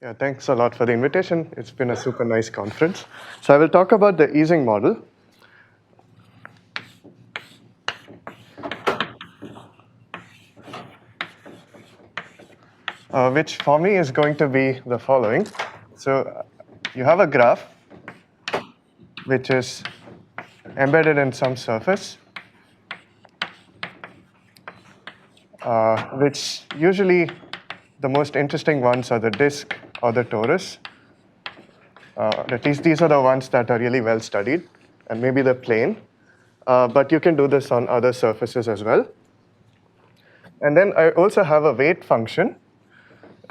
Yeah, thanks a lot for the invitation. It's been a super nice conference. So I will talk about the Ising model. Which for me is going to be the following. So you have a graph which is embedded in some surface, which usually the most interesting ones are the disk or the torus. At least these are the ones that are really well studied, and maybe the plane. But you can do this on other surfaces as well. And then I also have a weight function,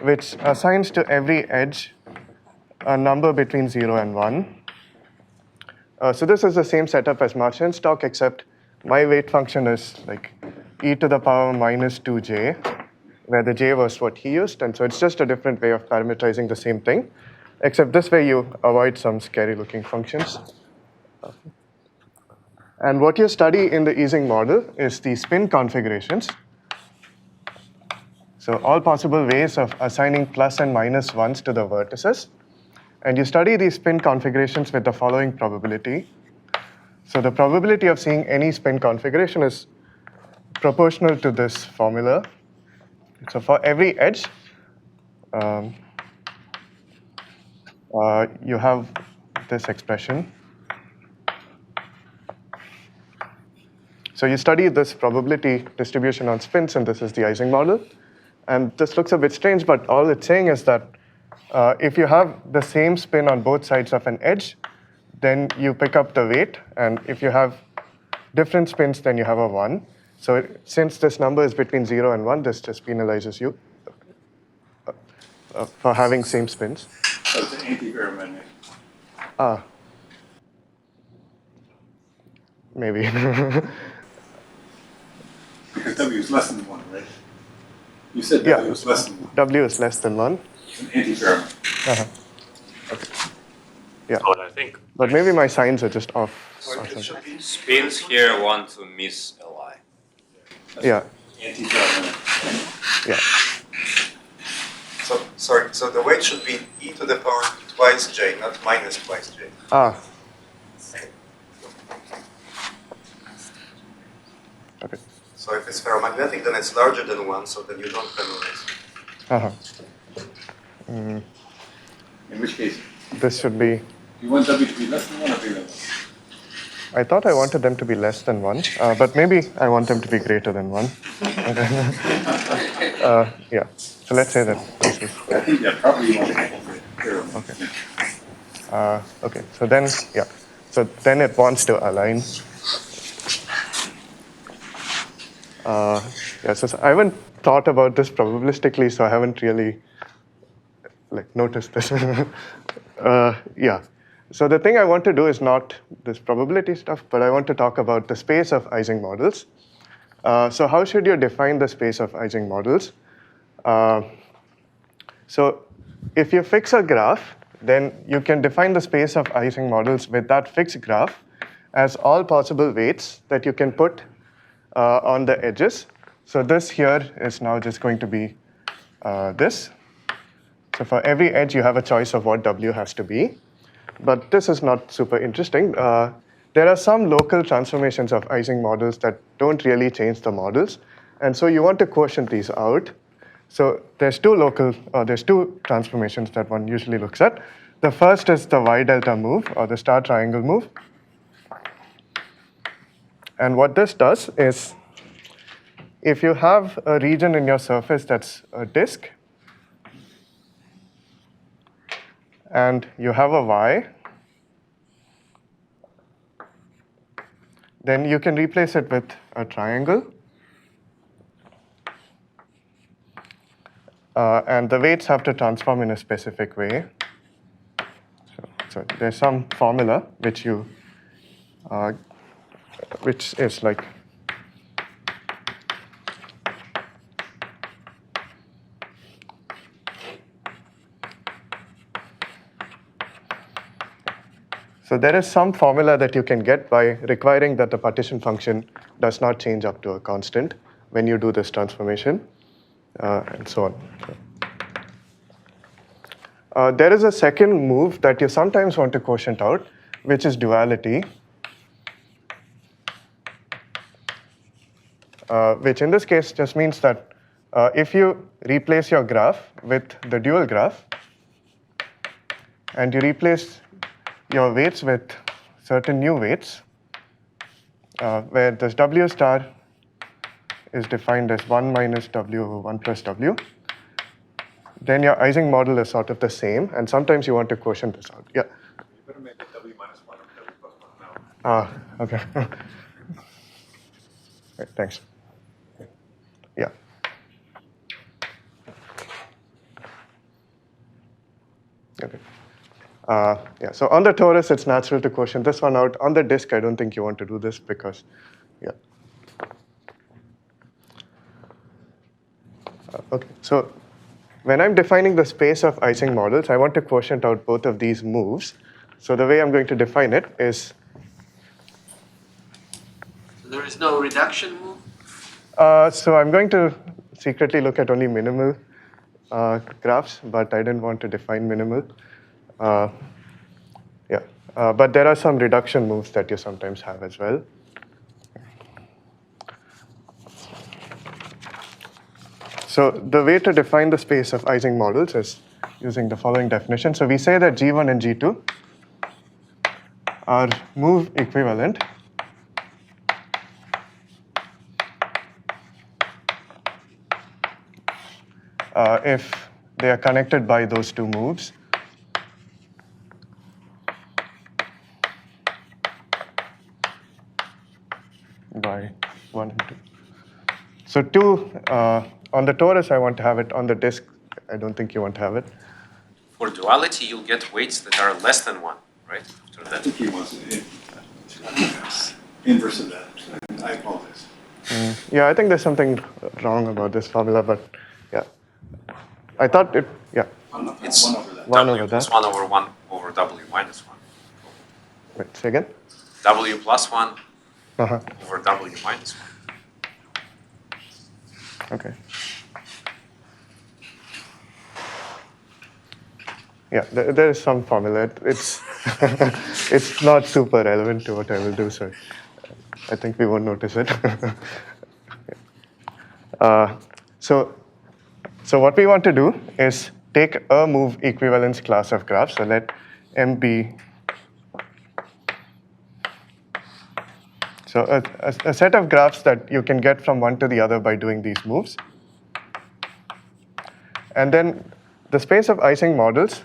which assigns to every edge a number between 0 and 1. So this is the same setup as Martian's talk, except my weight function is like e to the power minus 2j, where the j was what he used. And so it's just a different way of parameterizing the same thing, except this way you avoid some scary-looking functions. And what you study in the Ising model is the spin configurations. So all possible ways of assigning plus and minus ones to the vertices. And you study these spin configurations with the following probability. So the probability of seeing any spin configuration is proportional to this formula. So for every edge, you have this expression. So you study this probability distribution on spins, and this is the Ising model. And this looks a bit strange, but all it's saying is that if you have the same spin on both sides of an edge, then you pick up the weight. And if you have different spins, then you have a 1. So since this number is between 0 and 1, this just penalizes you for having same spins. So it's an anti-ferromagnetic. Maybe. Because W is less than 1, right? You said W is less than 1. W is less than 1. It's an anti-ferromagnetic. Okay. Yeah. But I think. But maybe my signs are just off. Spins here want to miss a lie. Yeah. Anti-ferromagnetic. Yeah. So the weight should be e to the power twice j, not minus twice j. Okay. So if it's ferromagnetic, then it's larger than 1, so then you don't penalize. In which case? This should be. You want W to be less than 1 or bigger than 1? I thought I wanted them to be less than 1, but maybe I want them to be greater than 1. Yeah. So let's say that this is. I think, yeah, probably you want to get Okay. Okay. So then, yeah. So then it wants to align. Yeah. So I haven't thought about this probabilistically, so I haven't really noticed this. Yeah. So the thing I want to do is not this probability stuff, but I want to talk about the space of Ising models. So how should you define the space of Ising models? So if you fix a graph, then you can define the space of Ising models with that fixed graph as all possible weights that you can put on the edges. So this here is now just going to be this. So for every edge, you have a choice of what W has to be. But this is not super interesting. There are some local transformations of Ising models that don't really change the models. And so you want to quotient these out. So there's two transformations that one usually looks at. The first is the Y delta move, or the star triangle move. And what this does is, if you have a region in your surface that's a disk, and you have a Y, then you can replace it with a triangle. And the weights have to transform in a specific way. So there's some formula which is like, so there is some formula that you can get by requiring that the partition function does not change up to a constant when you do this transformation, and so on. There is a second move that you sometimes want to quotient out, which is duality, which in this case just means that if you replace your graph with the dual graph, and you replace your weights with certain new weights, where this W star is defined as 1 minus W over 1 plus W, then your Ising model is sort of the same, and sometimes you want to quotient this out. Yeah? You better make it W minus 1 or W plus 1 now. Okay. Right, thanks. Yeah. Okay. Yeah, so on the torus, it's natural to quotient this one out. On the disk, I don't think you want to do this because, yeah. Okay, so when I'm defining the space of Ising models, I want to quotient out both of these moves. So the way I'm going to define it is. So there is no reduction move? So I'm going to secretly look at only minimal graphs, but I didn't want to define minimal. Yeah, but there are some reduction moves that you sometimes have as well. So the way to define the space of Ising models is using the following definition. So we say that G1 and G2 are move equivalent if they are connected by those two moves. By 1 and 2. So 2, on the torus, I want to have it. On the disk, I don't think you want to have it. For duality, you'll get weights that are less than 1, right? After I that. think he wants inverse of that. I apologize. Yeah, I think there's something wrong about this formula, but yeah. I thought it, yeah. It's 1 over that. 1 W over plus that. 1 over 1 over W minus 1. Wait, say again? W plus 1 Uh-huh. over W minus 1. Okay. Yeah, there is some formula. It's it's not super relevant to what I will do, so I think we won't notice it. So what we want to do is take a move equivalence class of graphs. So let M be so a set of graphs that you can get from one to the other by doing these moves. And then the space of Ising models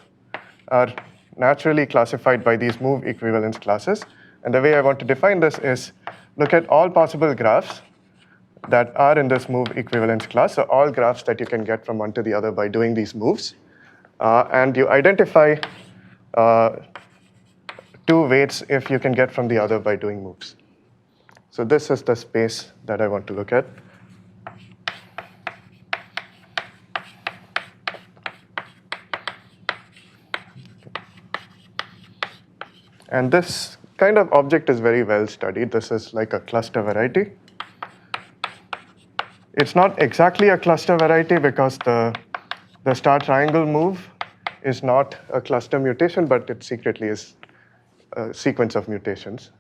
are naturally classified by these move equivalence classes. And the way I want to define this is look at all possible graphs that are in this move equivalence class, so all graphs that you can get from one to the other by doing these moves. And you identify two weights if you can get from the other by doing moves. So this is the space that I want to look at. And this kind of object is very well studied. This is like a cluster variety. It's not exactly a cluster variety because the star triangle move is not a cluster mutation, but it secretly is a sequence of mutations.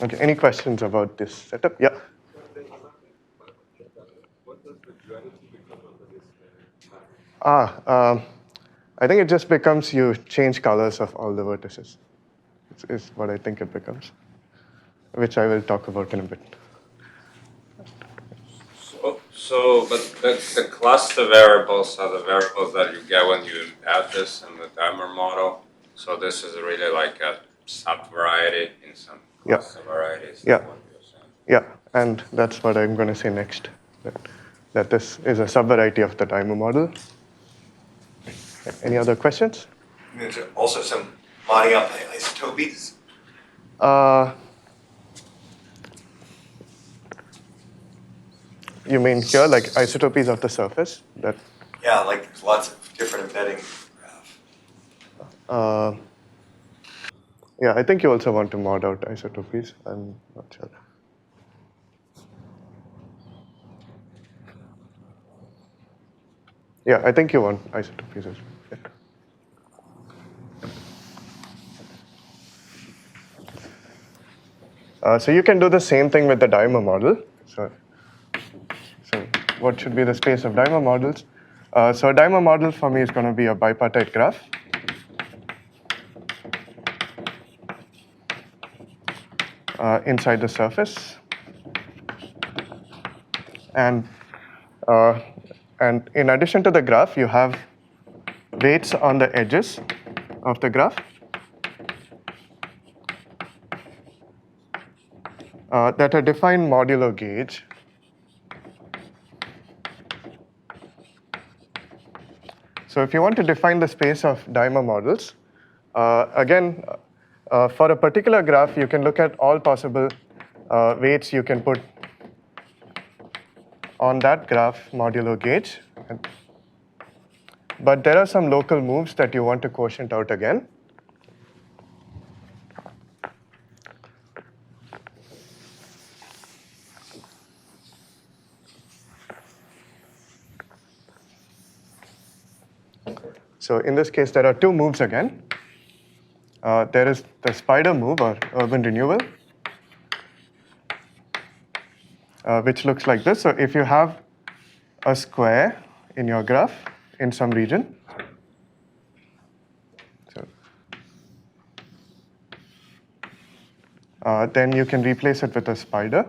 Okay, any questions about this setup? Yeah? What does the duality become under this? I think it just becomes you change colors of all the vertices. Is what I think it becomes, which I will talk about in a bit. But the cluster variables are the variables that you get when you add this in the timer model. So this is really like a subvariety in some cluster varieties. Yeah. Yeah, and that's what I'm going to say next. That this is a subvariety of the timer model. Any other questions? There's also some modding up isotopies. You mean here, like isotopies of the surface? That. Yeah, like there's lots of different embedding graphs. Yeah, I think you also want to mod out isotopies. I'm not sure. Yeah, I think you want isotropies as well. Yeah. So you can do the same thing with the dimer model. So what should be the space of dimer models? So a dimer model for me is going to be a bipartite graph. Inside the surface. And in addition to the graph, you have weights on the edges of the graph that are defined modulo gauge. So if you want to define the space of dimer models, again, for a particular graph, you can look at all possible weights you can put on that graph modulo gauge. But there are some local moves that you want to quotient out again. So in this case, there are two moves again. There is the spider move or urban renewal, which looks like this. So if you have a square in your graph in some region, then you can replace it with a spider.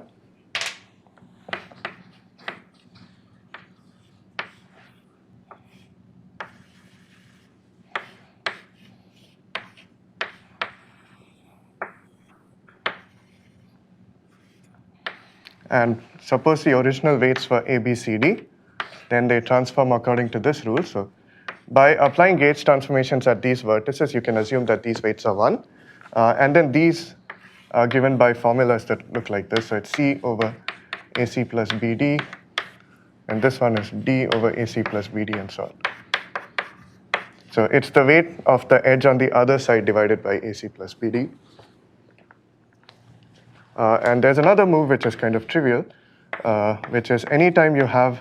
And suppose the original weights were A, B, C, D, then they transform according to this rule. So by applying gauge transformations at these vertices, you can assume that these weights are 1. And then these are given by formulas that look like this. So it's C over AC plus BD, and this one is D over AC plus BD, and so on. So it's the weight of the edge on the other side divided by AC plus BD. And there's another move which is kind of trivial, which is anytime you have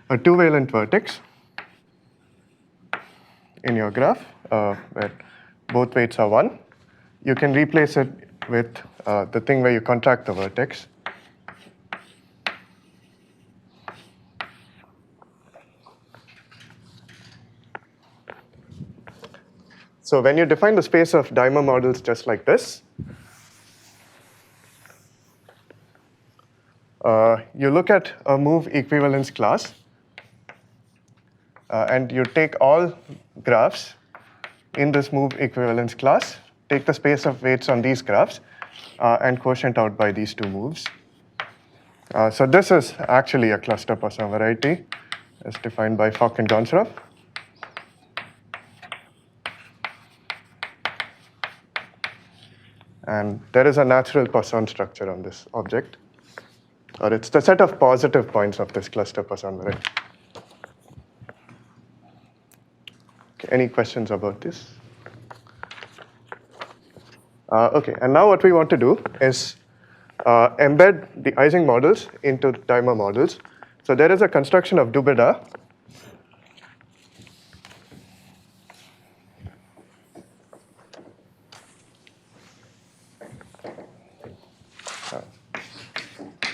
a two-valent vertex in your graph, where both weights are 1, you can replace it with the thing where you contract the vertex. So when you define the space of dimer models just like this, you look at a move equivalence class, and you take all graphs in this move equivalence class, take the space of weights on these graphs, and quotient out by these two moves. So this is actually a cluster Poisson variety, as defined by Fock and Gontsarov. And there is a natural Poisson structure on this object, or it's the set of positive points of this cluster Poisson variety. Okay, any questions about this? Okay, and now what we want to do is embed the Ising models into dimer models. So there is a construction of Dubeda.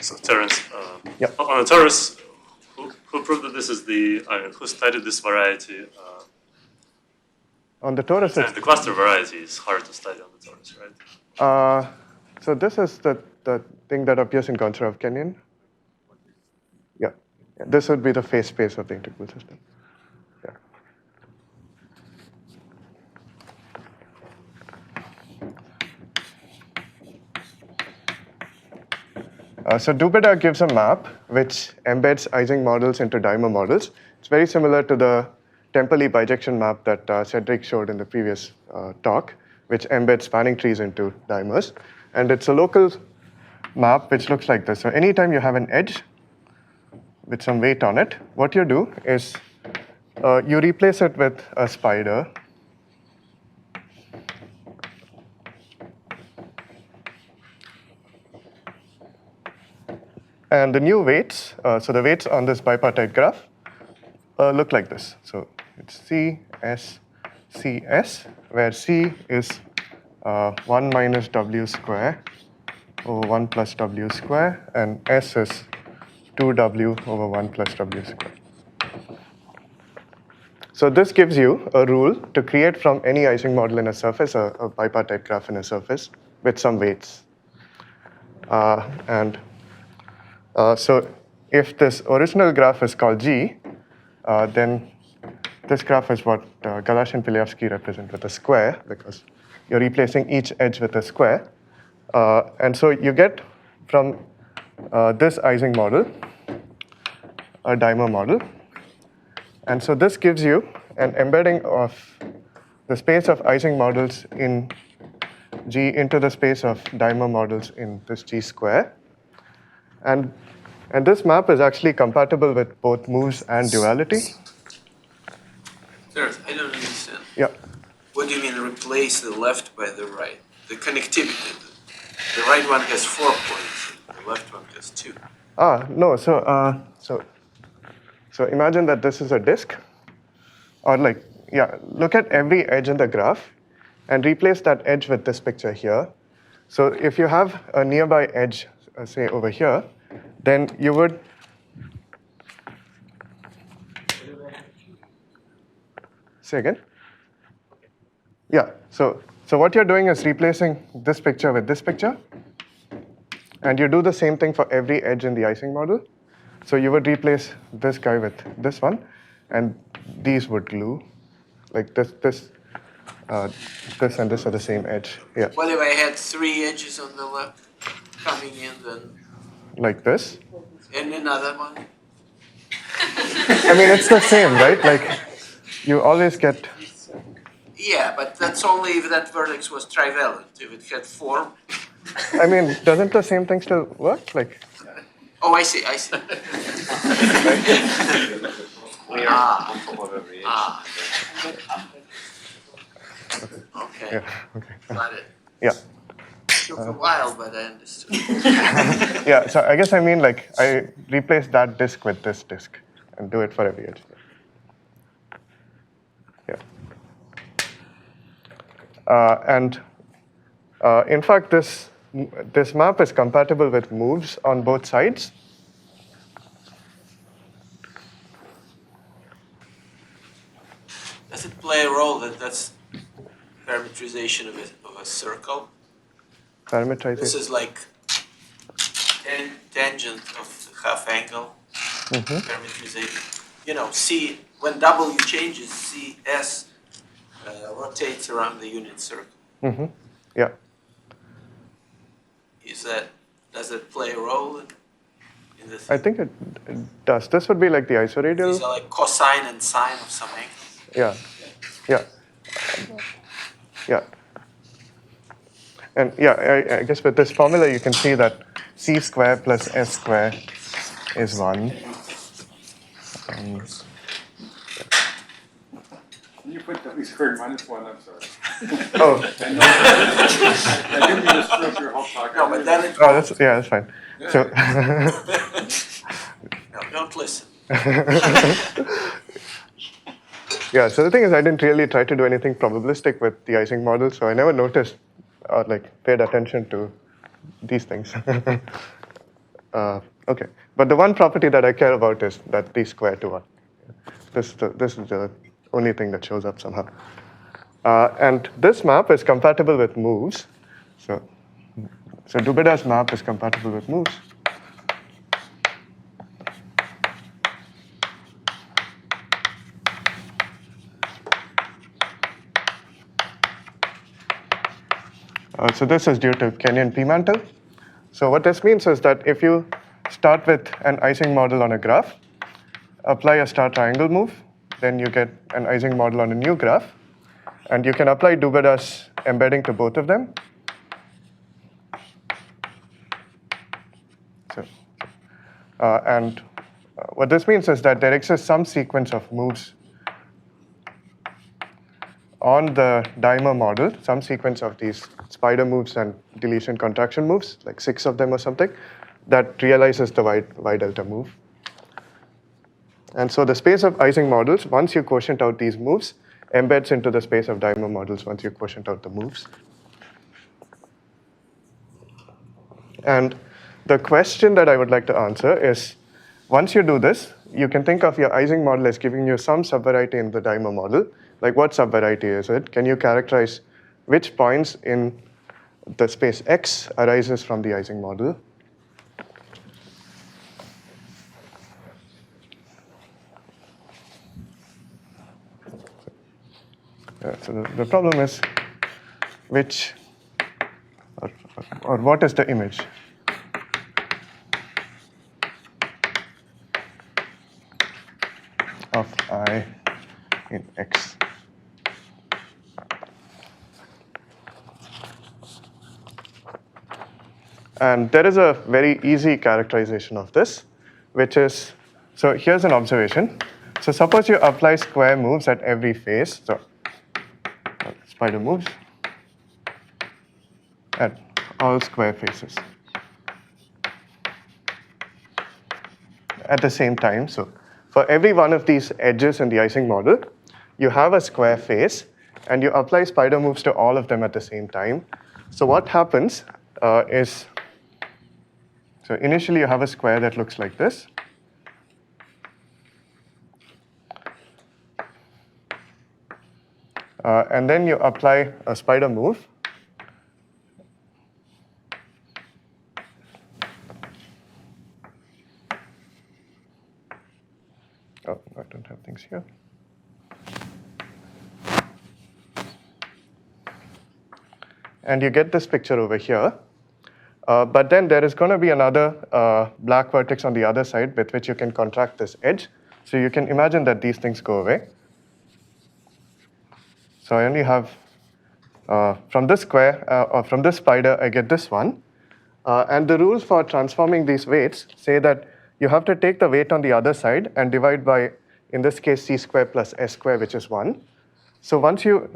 So Terrence, Yeah. on the torus, who proved that this is the, who studied this variety? On the torus, And the cluster variety is hard to study on the torus, right? so this is the thing that appears in Gontsarov Kenyon. Yeah, this would be the phase space of the integral system. Yeah. So Dubeda gives a map which embeds Ising models into dimer models. It's very similar to the Temperley bijection map that Cedric showed in the previous talk, which embeds spanning trees into dimers. And it's a local map which looks like this. So anytime you have an edge with some weight on it, what you do is you replace it with a spider. And the new weights, so the weights on this bipartite graph, look like this. So it's C, S, C, S, where C is 1 minus W square over 1 plus W square, and S is 2W over 1 plus W square. So this gives you a rule to create from any Ising model in a surface, a bipartite graph in a surface, with some weights. So if this original graph is called G, then this graph is what Galash and Pilyavsky represent with a square, because you're replacing each edge with a square. And so you get from this Ising model a dimer model. And so this gives you an embedding of the space of Ising models in G into the space of dimer models in this G square. And this map is actually compatible with both moves and duality. Terrence, I don't understand. Yeah. What do you mean replace the left by the right? The connectivity. The right one has 4 points, the left one has 2. No, so imagine that this is a disk, or look at every edge in the graph and replace that edge with this picture here. So if you have a nearby edge, say over here, then you would say again? Yeah, so what you're doing is replacing this picture with this picture, and you do the same thing for every edge in the Ising model. So you would replace this guy with this one, and these would glue, like this and this are the same edge. Yeah. What if I had 3 edges on the left coming in then? Like this. And another one? I mean, it's the same, right? Like, you always get. Yeah, but that's only if that vertex was trivalent. If it had 4. I mean, doesn't the same thing still work? Like. Oh, I see. Okay. Yeah. Okay. Got it. Yeah. Took a while, but I understood. Yeah. So I guess I mean like I replace that disk with this disk and do it for every edge. Yeah. In fact, this map is compatible with moves on both sides. Does it play a role that that's parametrization of a circle? Parameterization. This is like tangent of the half angle parametrization. You know, C, when W changes, CS rotates around the unit circle. Yeah. Does it play a role in the thing? I think it does. This would be like the isoradial. These are like cosine and sine of some angle. Yeah. Yeah. Yeah. And yeah, I guess with this formula you can see that C square plus S square is 1. Can you put W squared minus 1? I'm sorry. Oh. I didn't mean to screw up your whole talk. No, but then it. Oh, that's fine. So. No, don't listen. Yeah, so the thing is I didn't really try to do anything probabilistic with the Ising model, so I never noticed or paid attention to these things. Okay, but the one property that I care about is that these square to 1. This is the only thing that shows up somehow. And this map is compatible with moves. So Dubeda's map is compatible with moves. So this is due to Kenyon p-mantle. So what this means is that if you start with an Ising model on a graph, apply a star triangle move, then you get an Ising model on a new graph, and you can apply Dubeda's embedding to both of them. So, what this means is that there exists some sequence of moves on the dimer model, some sequence of these spider moves and deletion contraction moves, like 6 of them or something, that realizes the y delta move. And so the space of Ising models, once you quotient out these moves, embeds into the space of dimer models once you quotient out the moves. And the question that I would like to answer is, once you do this, you can think of your Ising model as giving you some subvariety in the dimer model. Like, what subvariety is it? Can you characterize which points in the space X arises from the Ising model? So the problem is which, or what is the image? Of I in X. And there is a very easy characterization of this, which is, so here's an observation. So suppose you apply square moves at every phase. So spider moves at all square faces at the same time. So for every one of these edges in the Ising model, you have a square face, and you apply spider moves to all of them at the same time. So what happens is, so initially you have a square that looks like this. And then you apply a spider move. Oh, I don't have things here. And you get this picture over here. But then there is going to be another black vertex on the other side with which you can contract this edge. So you can imagine that these things go away. So I only have, from this square, or from this spider, I get this one. And the rules for transforming these weights say that you have to take the weight on the other side and divide by, in this case, c squared plus s squared, which is 1. So once you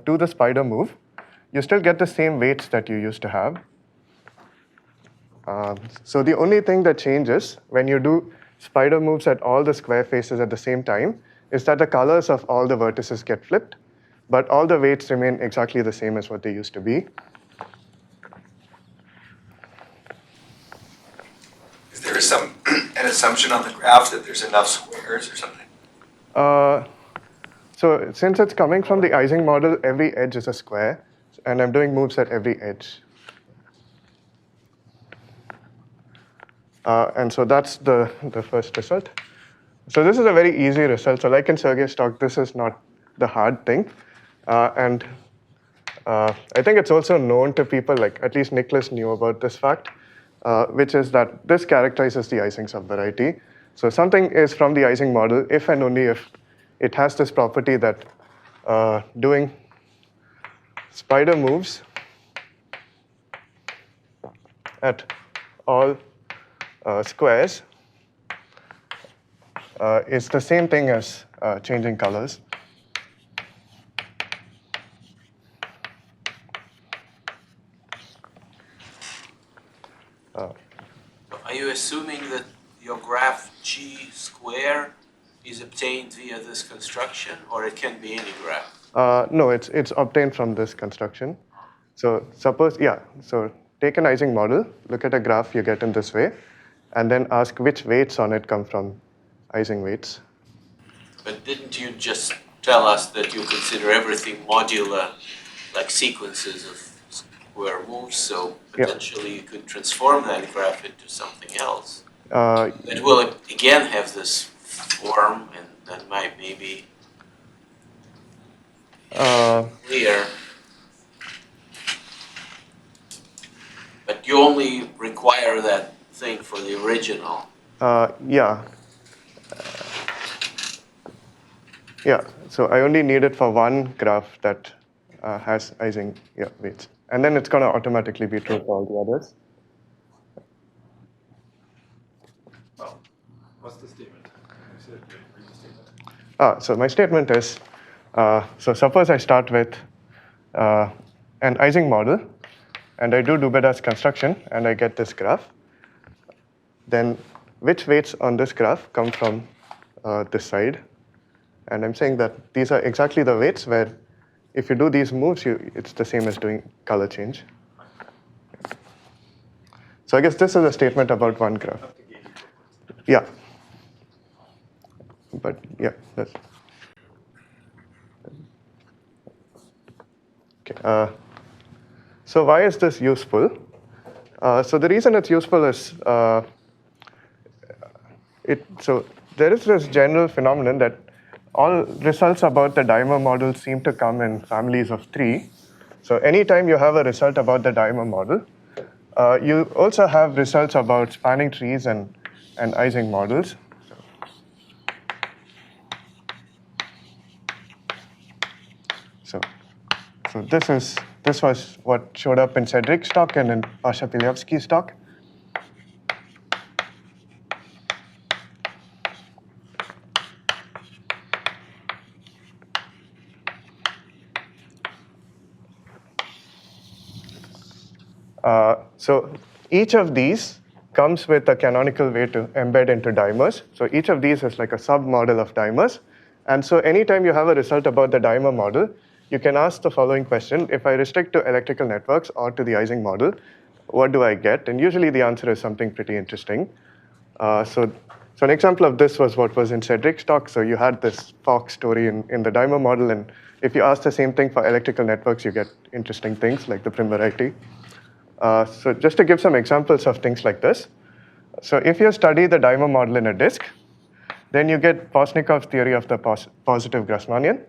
do the spider move, you still get the same weights that you used to have. So the only thing that changes when you do spider moves at all the square faces at the same time is that the colors of all the vertices get flipped, but all the weights remain exactly the same as what they used to be. Is there an assumption on the graph that there's enough squares or something? So since it's coming from the Ising model, every edge is a square, and I'm doing moves at every edge. And so that's the first result. So this is a very easy result. So like in Sergey's talk, this is not the hard thing. And I think it's also known to people, like at least Nicholas knew about this fact, which is that this characterizes the Ising subvariety. So something is from the Ising model if and only if it has this property that doing spider moves at all squares is the same thing as changing colors. Are you assuming that your graph G square is obtained via this construction, or it can be any graph? No, it's obtained from this construction. So suppose, yeah, so take an Ising model, look at a graph you get in this way, and then ask which weights on it come from Ising weights. But didn't you just tell us that you consider everything modular, like sequences of square moves, so potentially you could transform that graph into something else? It will again have this form, and that might maybe clear. But you only require that thing for the original. Yeah. Yeah, so I only need it for one graph that has Ising weights. And then it's going to automatically be true for all the others. Well, what's the statement? Read the statement. So my statement is, so suppose I start with an Ising model, and I do Dubed's construction, and I get this graph. Then which weights on this graph come from this side. And I'm saying that these are exactly the weights where if you do these moves, it's the same as doing color change. So I guess this is a statement about one graph. Yeah. But yeah, that's. Okay. So why is this useful? So the reason it's useful is so there is this general phenomenon that all results about the dimer model seem to come in families of 3. So anytime you have a result about the dimer model, you also have results about spanning trees and Ising models. So this was what showed up in Cedric's talk and in Pasha Pilyavsky's talk. So each of these comes with a canonical way to embed into dimers. So each of these is like a sub-model of dimers. And so anytime you have a result about the dimer model, you can ask the following question: if I restrict to electrical networks or to the Ising model, what do I get? And usually the answer is something pretty interesting. So an example of this was what was in Cedric's talk. So you had this Fox story in the dimer model, and if you ask the same thing for electrical networks, you get interesting things like the prim variety. So just to give some examples of things like this. So if you study the dimer model in a disk, then you get Posnikov's theory of the positive Grassmannian.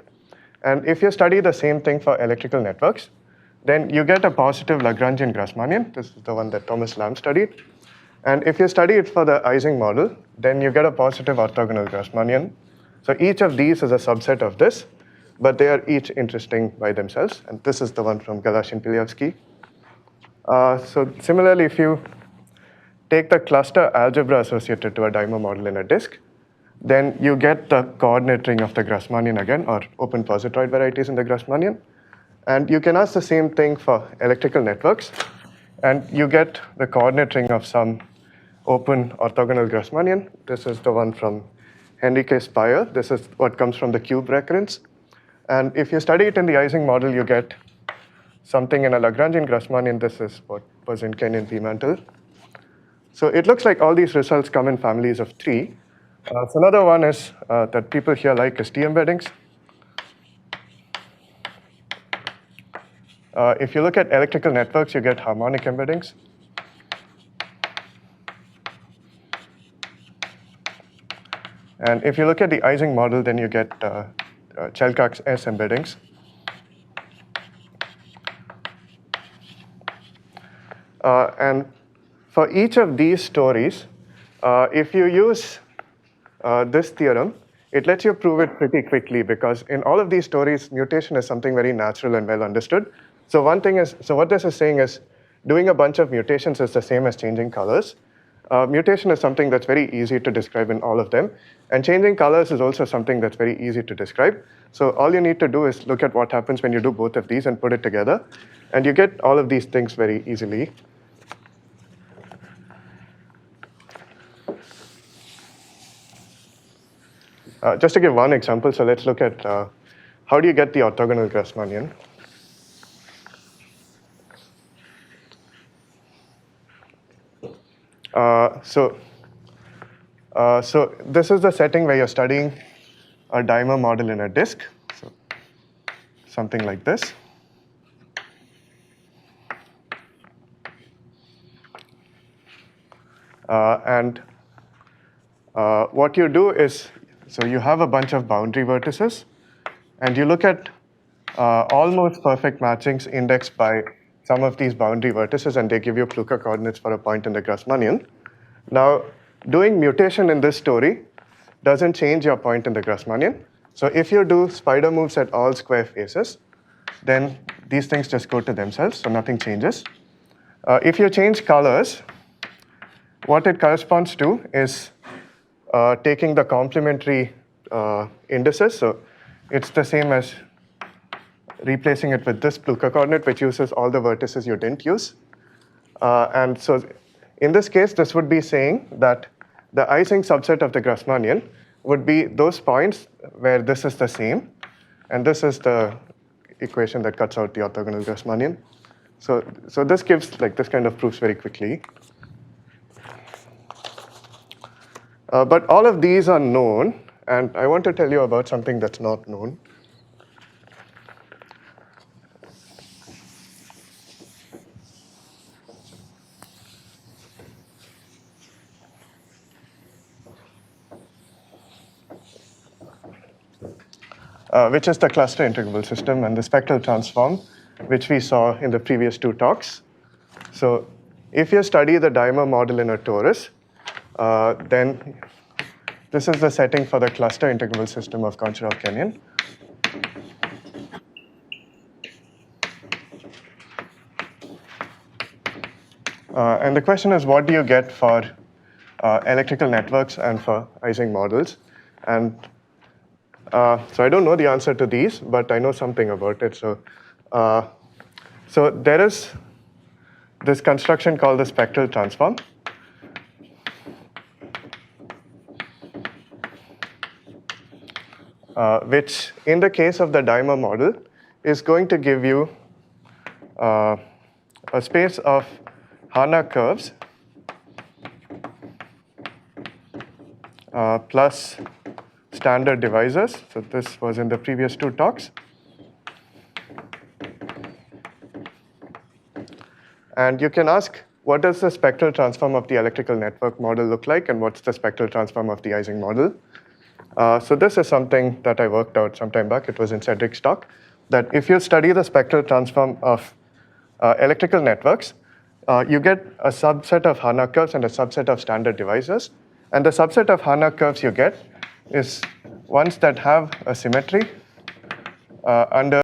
And if you study the same thing for electrical networks, then you get a positive Lagrangian Grassmannian. This is the one that Thomas Lamb studied. And if you study it for the Ising model, then you get a positive orthogonal Grassmannian. So each of these is a subset of this, but they are each interesting by themselves. And this is the one from Galashin-Pilyavsky. So similarly, if you take the cluster algebra associated to a dimer model in a disk, then you get the coordinate ring of the Grassmannian again, or open positoroid varieties in the Grassmannian. And you can ask the same thing for electrical networks, and you get the coordinate ring of some open orthogonal Grassmannian. This is the one from Henrique Speyer. This is what comes from the cube recurrence. And if you study it in the Ising model, you get something in a Lagrangian Grassmannian. This is what was in Kenyon P. Mantle. So it looks like all these results come in families of 3. So another one is that people here like is T-embeddings. If you look at electrical networks, you get harmonic embeddings. And if you look at the Ising model, then you get Chelcock's S embeddings. And for each of these stories, if you use this theorem, it lets you prove it pretty quickly, because in all of these stories, mutation is something very natural and well understood. So one thing is, so what this is saying is doing a bunch of mutations is the same as changing colors. Mutation is something that's very easy to describe in all of them. And changing colors is also something that's very easy to describe. So all you need to do is look at what happens when you do both of these and put it together. And you get all of these things very easily. Just to give one example, so let's look at how do you get the orthogonal Grassmannian. So this is the setting where you're studying a dimer model in a disk, so something like this. And what you do is, so you have a bunch of boundary vertices, and you look at almost perfect matchings indexed by some of these boundary vertices, and they give you Plucker coordinates for a point in the Grassmannian. Now, doing mutation in this story doesn't change your point in the Grassmannian. So if you do spider moves at all square faces, then these things just go to themselves, so nothing changes. If you change colors, what it corresponds to is taking the complementary indices. So it's the same as replacing it with this Plucker coordinate, which uses all the vertices you didn't use. And so in this case, this would be saying that the Ising subset of the Grassmannian would be those points where this is the same, and this is the equation that cuts out the orthogonal Grassmannian. So this gives like this kind of proofs very quickly. But all of these are known, and I want to tell you about something that's not known. Which is the cluster integrable system and the spectral transform, which we saw in the previous two talks. So if you study the dimer model in a torus, then this is the setting for the cluster integrable system of Kenyon. And the question is, what do you get for electrical networks and for Ising models? And so I don't know the answer to these, but I know something about it. So there is this construction called the spectral transform. Which, in the case of the dimer model, is going to give you a space of Harnack curves plus standard divisors. So this was in the previous two talks. And you can ask, what does the spectral transform of the electrical network model look like, and what's the spectral transform of the Ising model? So this is something that I worked out some time back. It was in Cedric's talk, that if you study the spectral transform of electrical networks, you get a subset of Harnack curves and a subset of standard divisors. And the subset of Harnack curves you get is ones that have a symmetry under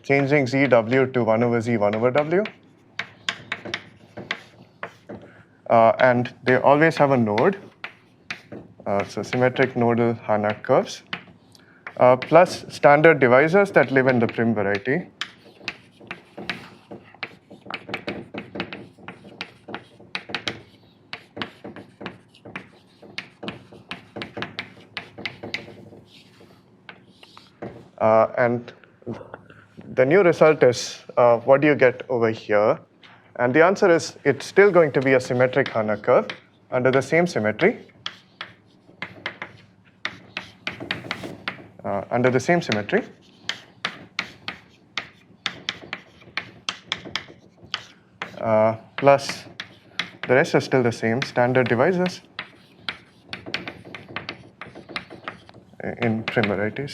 changing ZW to 1 over Z, 1 over W. And they always have a node. So symmetric nodal Harnack curves, plus standard divisors that live in the prim variety. And the new result is, what do you get over here? And the answer is, it's still going to be a symmetric Harnack curve under the same symmetry. Under the same symmetry. Plus, the rest is still the same, standard divisors in prim varieties.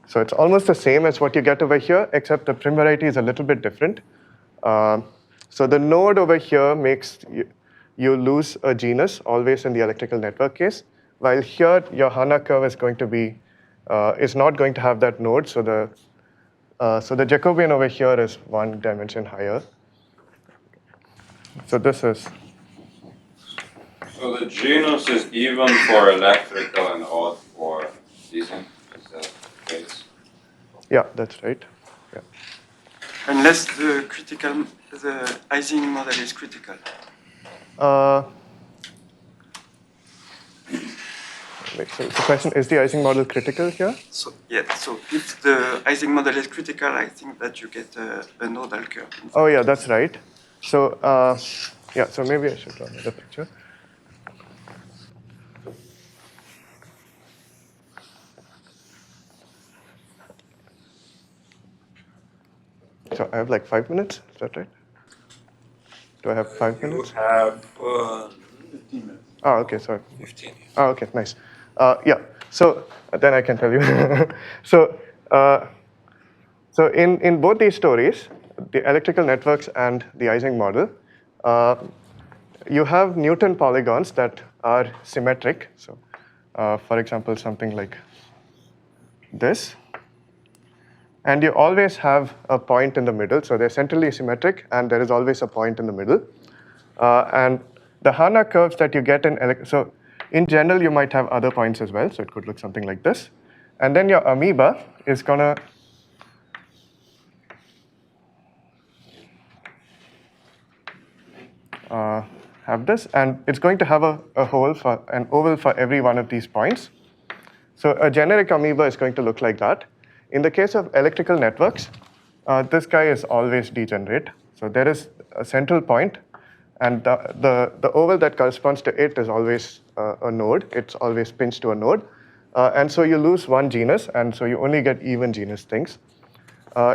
So it's almost the same as what you get over here, except the prim variety is a little bit different. So the node over here makes you lose a genus always in the electrical network case, while here your Harnack curve is going to be is not going to have that node. So the Jacobian over here is one dimension higher. So this is. So the genus is even for electrical and odd for Ising. Is that the case? Yeah, that's right. Yeah. Unless the Ising model is critical. Wait, so the question, is the Ising model critical here? So yeah, so if the Ising model is critical, I think that you get a nodal curve. Oh yeah, that's right. So yeah, so maybe I should draw another picture. So I have like 5 minutes, is that right? Do I have 5 minutes? You have 15 minutes. Oh, okay, sorry. 15. Oh, okay, nice. Yeah, so then I can tell you. So in both these stories, the electrical networks and the Ising model, you have Newton polygons that are symmetric. So for example, something like this. And you always have a point in the middle. So they're centrally symmetric, and there is always a point in the middle. And the Harnack curves that you get so in general, you might have other points as well. So it could look something like this. And then your amoeba is going to have this, and it's going to have a hole for an oval for every one of these points. So a generic amoeba is going to look like that. In the case of electrical networks, this guy is always degenerate. So there is a central point, and the oval that corresponds to it is always a node. It's always pinched to a node. And so you lose one genus, and so you only get even genus things.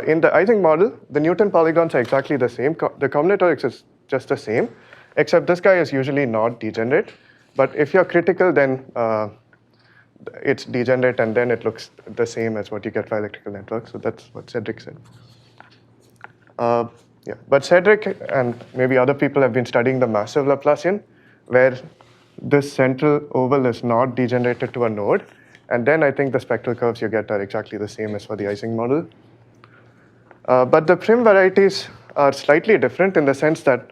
In the Ising model, the Newton polygons are exactly the same. The combinatorics is just the same, except this guy is usually not degenerate. But if you're critical, then it's degenerate, and then it looks the same as what you get for electrical networks. So that's what Cedric said. Yeah, but Cedric and maybe other people have been studying the massive Laplacian, where this central oval is not degenerated to a node. And then I think the spectral curves you get are exactly the same as for the Ising model. But the prim varieties are slightly different in the sense that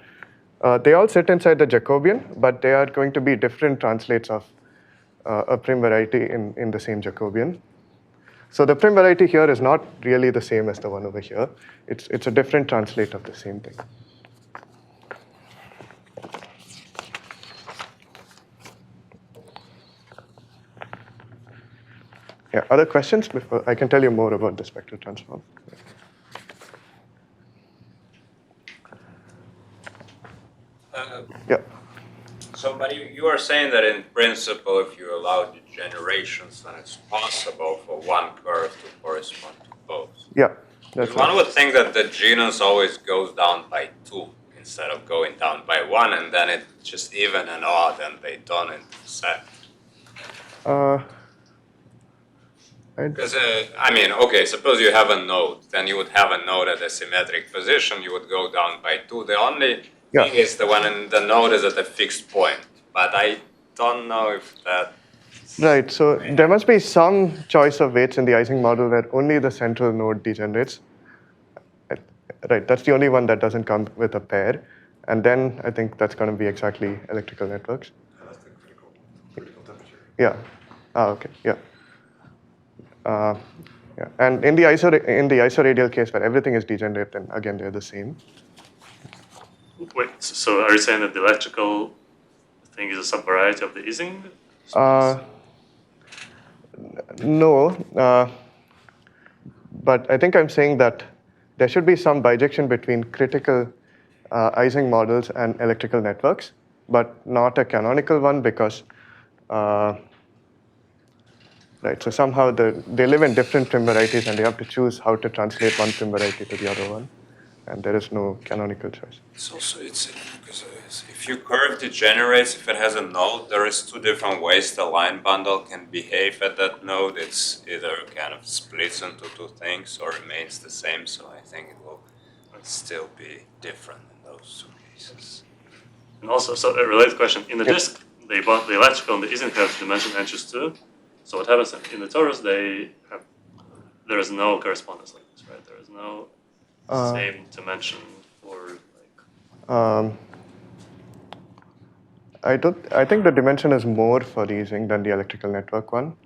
they all sit inside the Jacobian, but they are going to be different translates of a prim variety in the same Jacobian. So the prim variety here is not really the same as the one over here. It's a different translate of the same thing. Yeah, other questions before I can tell you more about the spectral transform? Yeah. So, but you are saying that in principle, if you allow degenerations, then it's possible for one curve to correspond to both. Yeah, that's One right. would think that the genus always goes down by 2 instead of going down by 1, and then it's just even and odd, and they don't intersect. Because, I mean, okay, suppose you have a node, then you would have a node at a symmetric position, you would go down by 2. The only thing is the when the node is at a fixed point, but I don't know if that... Right, so there must be some choice of weights in the Ising model where only the central node degenerates. Right, that's the only one that doesn't come with a pair. And then I think that's going to be exactly electrical networks. That's the critical temperature. Yeah, okay, yeah. Yeah. And in the isoradial case where everything is degenerate, then again they're the same. Wait, so are you saying that the electrical thing is a subvariety of the Ising? No, but I think I'm saying that there should be some bijection between critical Ising models and electrical networks, but not a canonical one because, right, so somehow they live in different prim varieties and they have to choose how to translate one prim variety to the other one, and there is no canonical choice. So it's because if your curve degenerates, if it has a node, there is 2 different ways the line bundle can behave at that node. It's either kind of splits into 2 things or remains the same. So I think it will still be different in those 2 cases. And also, so a related question, in the disk, they bought the electrical and the Ising have dimension n choose 2. So what happens in the torus, there is no correspondence like this, right? There is no same dimension for like... I think the dimension is more for the Ising than the electrical network one,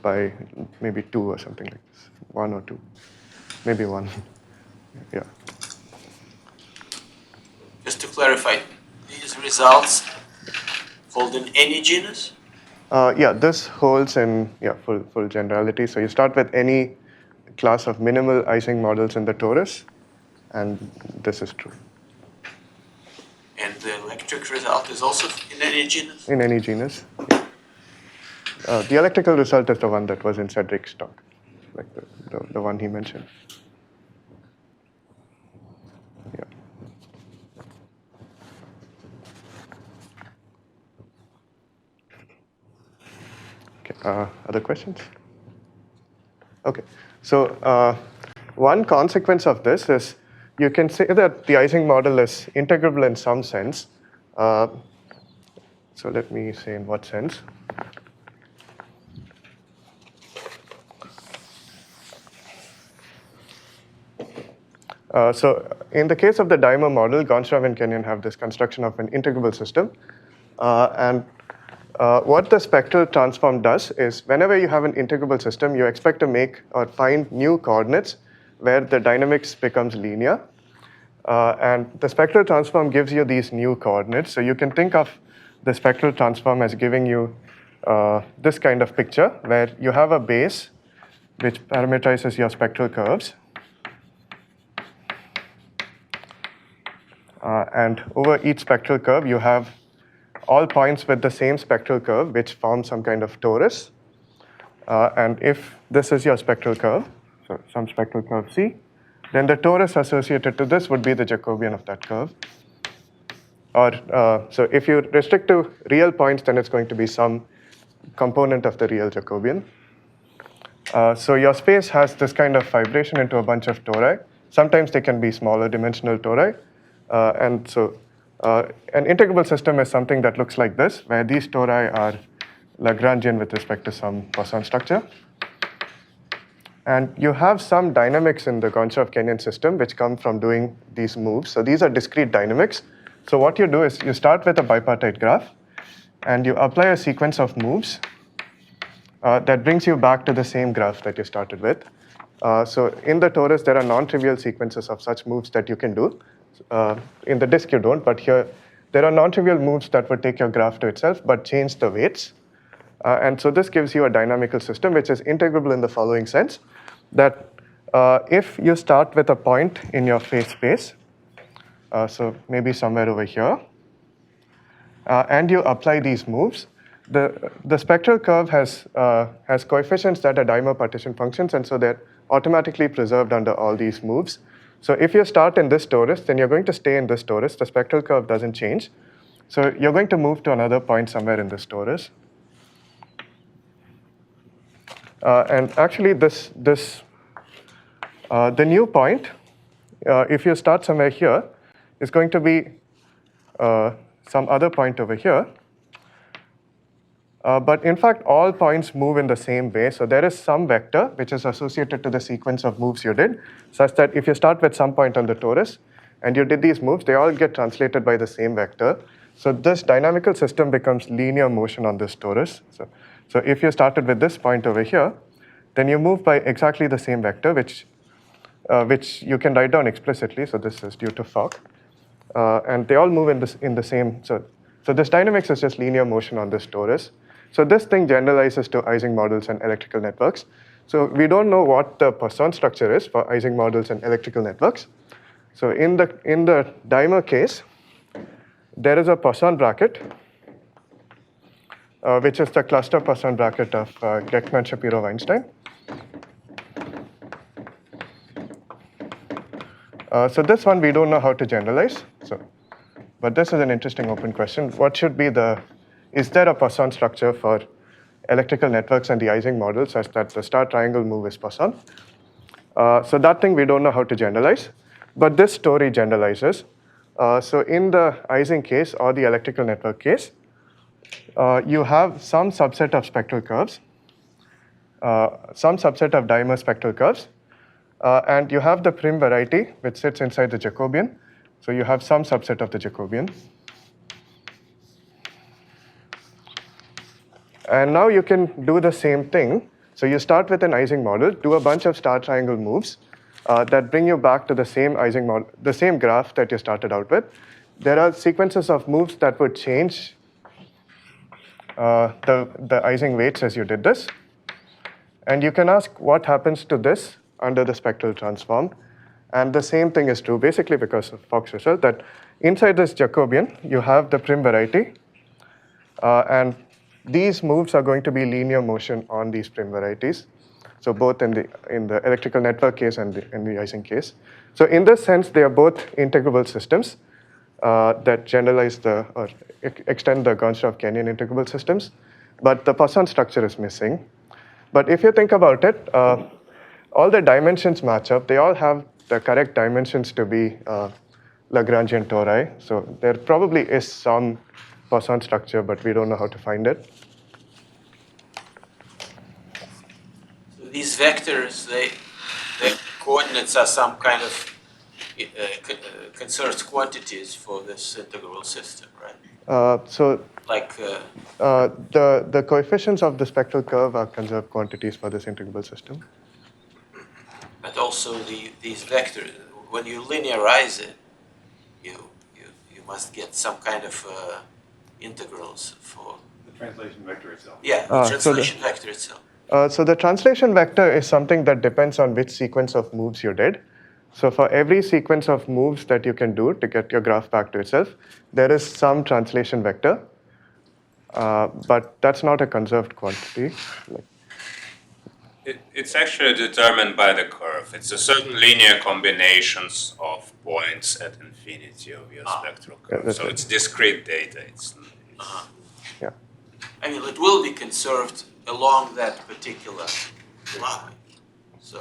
by maybe 2 or something like this, 1 or 2, maybe 1. Yeah. Just to clarify, these results hold in any genus? Yeah, this holds in full generality. So you start with any class of minimal Ising models in the torus, and this is true. And the electric result is also in any genus? In any genus. Yeah. The electrical result is the one that was in Cedric's talk, like the one he mentioned. Yeah. Okay. Other questions? Okay. So one consequence of this is you can say that the Ising model is integrable in some sense. So let me say in what sense. So in the case of the Dimer model, Gonstrav and Kenyon have this construction of an integrable system. And what the spectral transform does is whenever you have an integrable system, you expect to make or find new coordinates where the dynamics becomes linear. And the spectral transform gives you these new coordinates. So you can think of the spectral transform as giving you this kind of picture where you have a base which parameterizes your spectral curves. And over each spectral curve, you have all points with the same spectral curve, which form some kind of torus. And if this is your spectral curve, so some spectral curve C, then the torus associated to this would be the Jacobian of that curve. Or so if you restrict to real points, then it's going to be some component of the real Jacobian. So your space has this kind of fibration into a bunch of tori. Sometimes they can be smaller dimensional tori. And so an integrable system is something that looks like this, where these tori are Lagrangian with respect to some Poisson structure. And you have some dynamics in the Gonchar-Kenyon system which come from doing these moves. So these are discrete dynamics. So what you do is you start with a bipartite graph, and you apply a sequence of moves that brings you back to the same graph that you started with. So in the torus, there are non-trivial sequences of such moves that you can do. In the disk, you don't, but here, there are non-trivial moves that would take your graph to itself, but change the weights. And so this gives you a dynamical system, which is integrable in the following sense, that if you start with a point in your phase space, so maybe somewhere over here, and you apply these moves, the spectral curve has coefficients that are dimer partition functions, and so they're automatically preserved under all these moves. So if you start in this torus, then you're going to stay in this torus. The spectral curve doesn't change. So you're going to move to another point somewhere in this torus. And actually, the new point, if you start somewhere here, is going to be some other point over here. But in fact, all points move in the same way. So there is some vector which is associated to the sequence of moves you did, such that if you start with some point on the torus and you did these moves, they all get translated by the same vector. So this dynamical system becomes linear motion on this torus. So if you started with this point over here, then you move by exactly the same vector, which you can write down explicitly. So this is due to Fock. And they all move in the same. So this dynamics is just linear motion on this torus. So this thing generalizes to Ising models and electrical networks. So we don't know what the Poisson structure is for Ising models and electrical networks. So in the dimer case, there is a Poisson bracket, which is the cluster Poisson bracket of Gekman, Shapiro, Weinstein. So this one we don't know how to generalize. But this is an interesting open question. What should be is there a Poisson structure for electrical networks and the Ising model such that the star triangle move is Poisson? So that thing we don't know how to generalize, but this story generalizes. So in the Ising case or the electrical network case, you have some subset of spectral curves, some subset of dimer spectral curves, and you have the prim variety which sits inside the Jacobian. So you have some subset of the Jacobian. And now you can do the same thing. So you start with an Ising model, do a bunch of star triangle moves that bring you back to the same Ising model, the same graph that you started out with. There are sequences of moves that would change the Ising weights as you did this. And you can ask what happens to this under the spectral transform. And the same thing is true, basically because of Fock's result, that inside this Jacobian, you have the prim variety. And these moves are going to be linear motion on these prim varieties. So both in the electrical network case and in the Ising case. So in this sense, they are both integrable systems that generalize or extend the Gonchar-Kenyon integrable systems. But the Poisson structure is missing. But if you think about it, all the dimensions match up. They all have the correct dimensions to be Lagrangian tori. So there probably is some Poisson structure, but we don't know how to find it. So these vectors, the coordinates are some kind of conserved quantities for this integrable system, right? So Like the coefficients of the spectral curve are conserved quantities for this integrable system. but also these vectors, when you linearize it, must get some kind of integrals for, The translation vector itself. yeah, the translation vector itself. So the translation vector is something that depends on which sequence of moves you did. So for every sequence of moves that you can do to get your graph back to itself, there is some translation vector, but that's not a conserved quantity. It's actually determined by the curve. It's a certain linear combinations of points at infinity of your spectral curve. that's So right. it's discrete data. Yeah. I mean, it will be conserved along that particular line. So,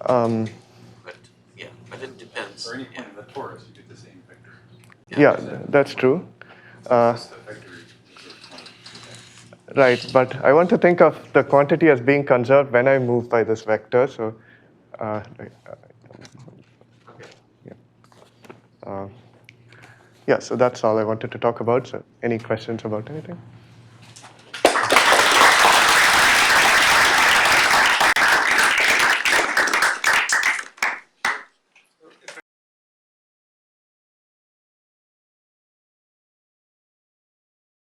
but yeah, but it depends. For any Yeah. point in the torus, you get the same vector. Yeah, that's true. Just the vector is quantity. Right, but I want to think of the quantity as being conserved when I move by this vector. So, yeah, so that's all I wanted to talk about. So, any questions about anything?